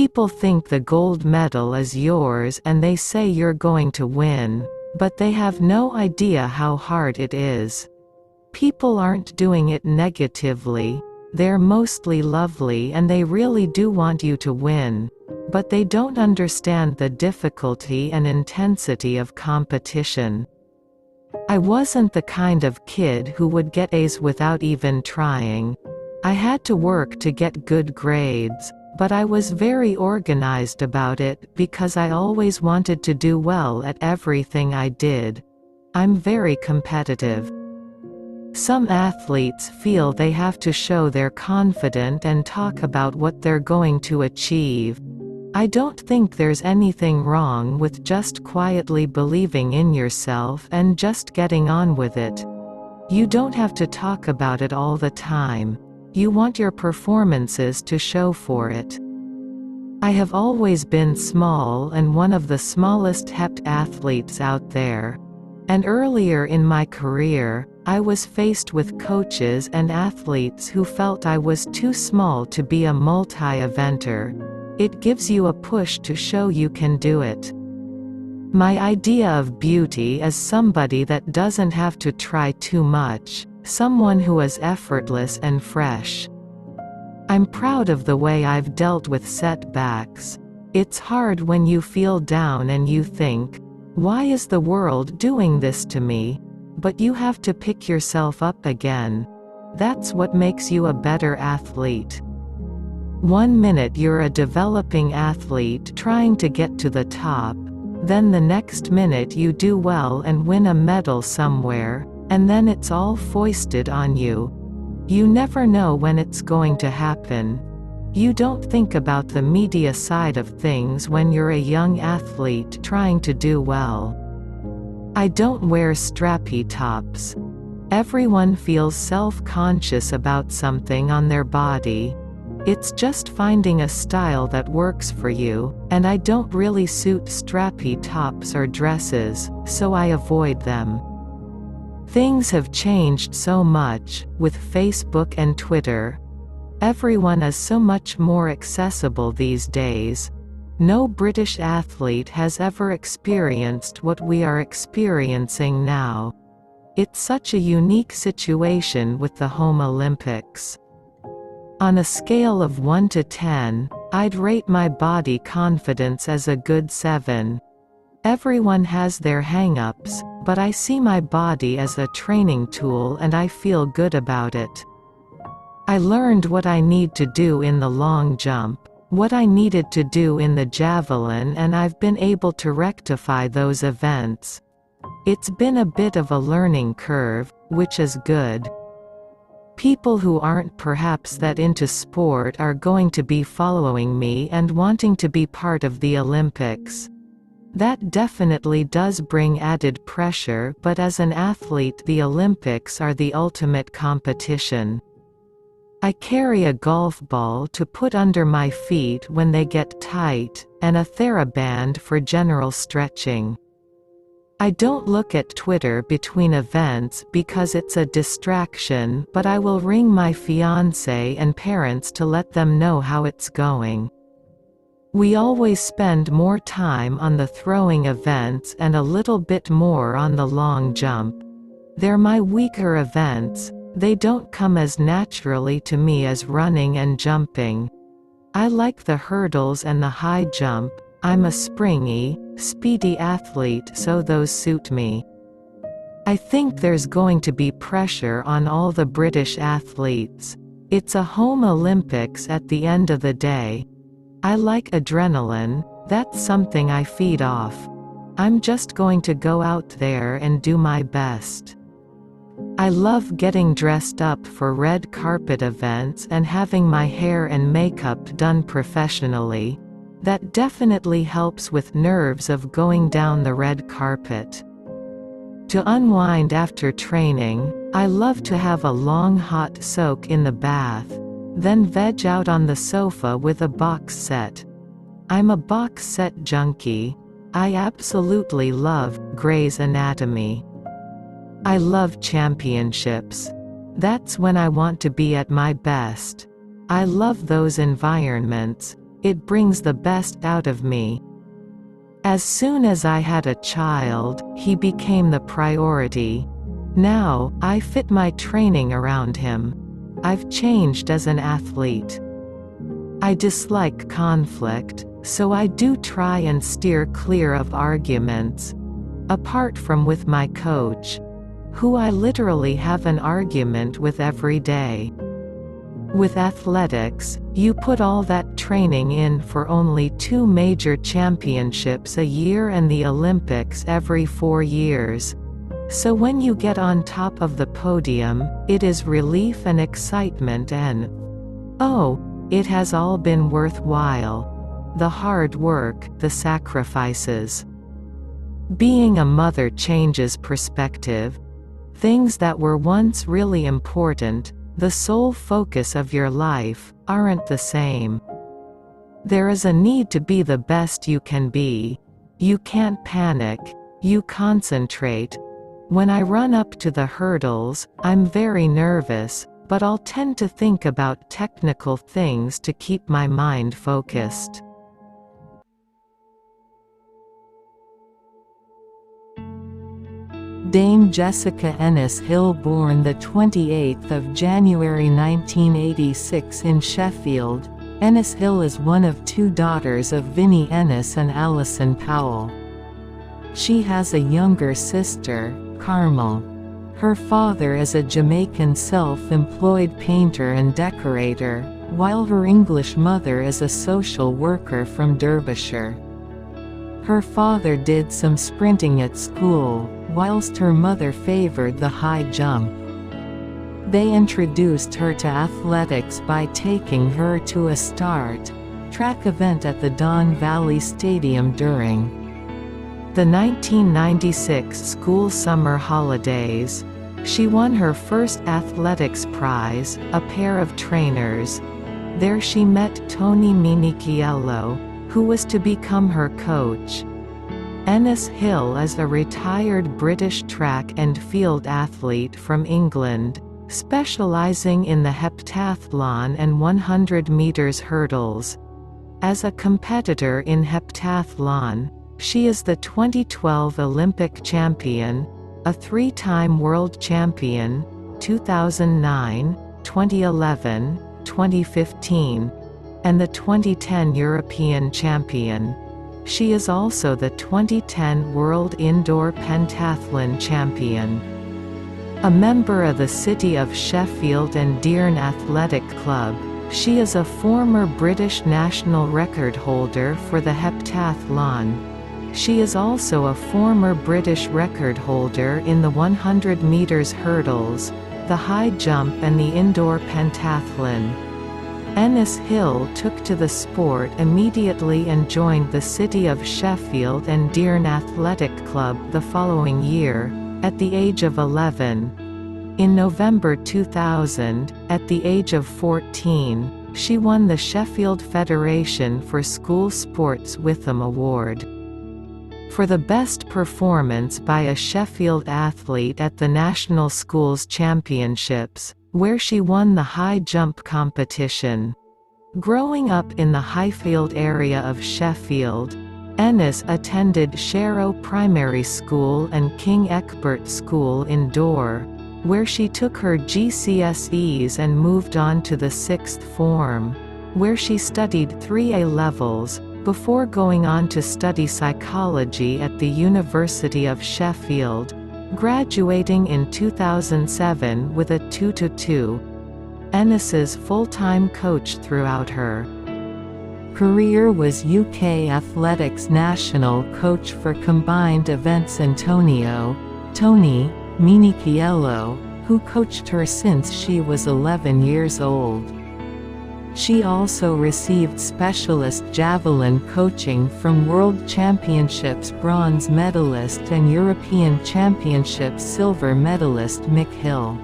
People think the gold medal is yours and they say you're going to win, but they have no idea how hard it is. People aren't doing it negatively, they're mostly lovely and they really do want you to win, but they don't understand the difficulty and intensity of competition. I wasn't the kind of kid who would get A's without even trying. I had to work to get good grades, but I was very organized about it because I always wanted to do well at everything I did. I'm very competitive. Some athletes feel they have to show they're confident and talk about what they're going to achieve. I don't think there's anything wrong with just quietly believing in yourself and just getting on with it. You don't have to talk about it all the time. You want your performances to show for it. I have always been small and one of the smallest heptathletes out there. And earlier in my career, I was faced with coaches and athletes who felt I was too small to be a multi-eventer. It gives you a push to show you can do it. My idea of beauty is somebody that doesn't have to try too much, someone who is effortless and fresh. I'm proud of the way I've dealt with setbacks. It's hard when you feel down and you think, why is the world doing this to me? But you have to pick yourself up again. That's what makes you a better athlete. 1 minute you're a developing athlete trying to get to the top, then the next minute you do well and win a medal somewhere, and then it's all foisted on you. You never know when it's going to happen. You don't think about the media side of things when you're a young athlete trying to do well. I don't wear strappy tops. Everyone feels self-conscious about something on their body. It's just finding a style that works for you, and I don't really suit strappy tops or dresses, so I avoid them. Things have changed so much, with Facebook and Twitter. Everyone is so much more accessible these days. No British athlete has ever experienced what we are experiencing now. It's such a unique situation with the Home Olympics. On a scale of 1 to 10, I'd rate my body confidence as a good 7. Everyone has their hang-ups, but I see my body as a training tool and I feel good about it. I learned what I need to do in the long jump, what I needed to do in the javelin, and I've been able to rectify those events. It's been a bit of a learning curve, which is good. People who aren't perhaps that into sport are going to be following me and wanting to be part of the Olympics. That definitely does bring added pressure, but as an athlete, the Olympics are the ultimate competition. I carry a golf ball to put under my feet when they get tight, and a TheraBand for general stretching. I don't look at Twitter between events because it's a distraction, but I will ring my fiancé and parents to let them know how it's going. We always spend more time on the throwing events and a little bit more on the long jump. They're my weaker events, they don't come as naturally to me as running and jumping. I like the hurdles and the high jump. I'm a springy, speedy athlete, so those suit me. I think there's going to be pressure on all the British athletes. It's a home Olympics at the end of the day. I like adrenaline, that's something I feed off. I'm just going to go out there and do my best. I love getting dressed up for red carpet events and having my hair and makeup done professionally. That definitely helps with nerves of going down the red carpet. To unwind after training, I love to have a long hot soak in the bath, then veg out on the sofa with a box set. I'm a box set junkie. I absolutely love Grey's Anatomy. I love championships. That's when I want to be at my best. I love those environments. It brings the best out of me. As soon as I had a child, he became the priority. Now, I fit my training around him. I've changed as an athlete. I dislike conflict, so I do try and steer clear of arguments. Apart from with my coach, who I literally have an argument with every day. With athletics, you put all that training in for only 2 major championships a year and the Olympics every 4 years. So when you get on top of the podium, it is relief and excitement and, oh, it has all been worthwhile. The hard work, the sacrifices. Being a mother changes perspective. Things that were once really important, the sole focus of your life, aren't the same. There is a need to be the best you can be. You can't panic. You concentrate. When I run up to the hurdles, I'm very nervous, but I'll tend to think about technical things to keep my mind focused. Dame Jessica Ennis-Hill, born the 28th of January 1986 in Sheffield, Ennis-Hill is one of 2 daughters of Vinnie Ennis and Alison Powell. She has a younger sister, Carmel. Her father is a Jamaican self-employed painter and decorator, while her English mother is a social worker from Derbyshire. Her father did some sprinting at school, whilst her mother favored the high jump. They introduced her to athletics by taking her to a start track event at the Don Valley Stadium during the 1996 school summer holidays. She won her first athletics prize, a pair of trainers. There she met Tony Minichiello, who was to become her coach. Ennis-Hill is a retired British track and field athlete from England, specialising in the heptathlon and 100 meters hurdles. As a competitor in heptathlon, she is the 2012 Olympic champion, a 3-time world champion, 2009, 2011, 2015, and the 2010 European champion. She is also the 2010 World Indoor Pentathlon champion. A member of the City of Sheffield and Dearne Athletic Club, she is a former British national record holder for the heptathlon. She is also a former British record holder in the 100 meters hurdles, the high jump and the indoor pentathlon. Ennis-Hill took to the sport immediately and joined the City of Sheffield and Dearne Athletic Club the following year, at the age of 11. In November 2000, at the age of 14, she won the Sheffield Federation for School Sports Witham Award for the best performance by a Sheffield athlete at the National Schools Championships, where she won the high jump competition. Growing up in the Highfield area of Sheffield, Ennis attended Sharrow Primary School and King Egbert School in Dore, where she took her GCSEs and moved on to the 6th form, where she studied 3 A-levels, before going on to study psychology at the University of Sheffield, graduating in 2007 with a 2:2. Ennis's full-time coach throughout her career was UK Athletics national coach for combined events Tony Minichiello, who coached her since she was 11 years old. She also received specialist javelin coaching from World Championships bronze medalist and European Championships silver medalist Mick Hill.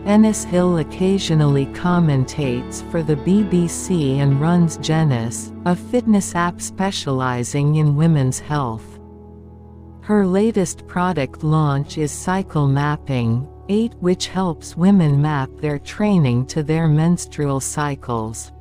Ennis-Hill occasionally commentates for the BBC and runs Genis, a fitness app specialising in women's health. Her latest product launch is Cycle Mapping 8, which helps women map their training to their menstrual cycles.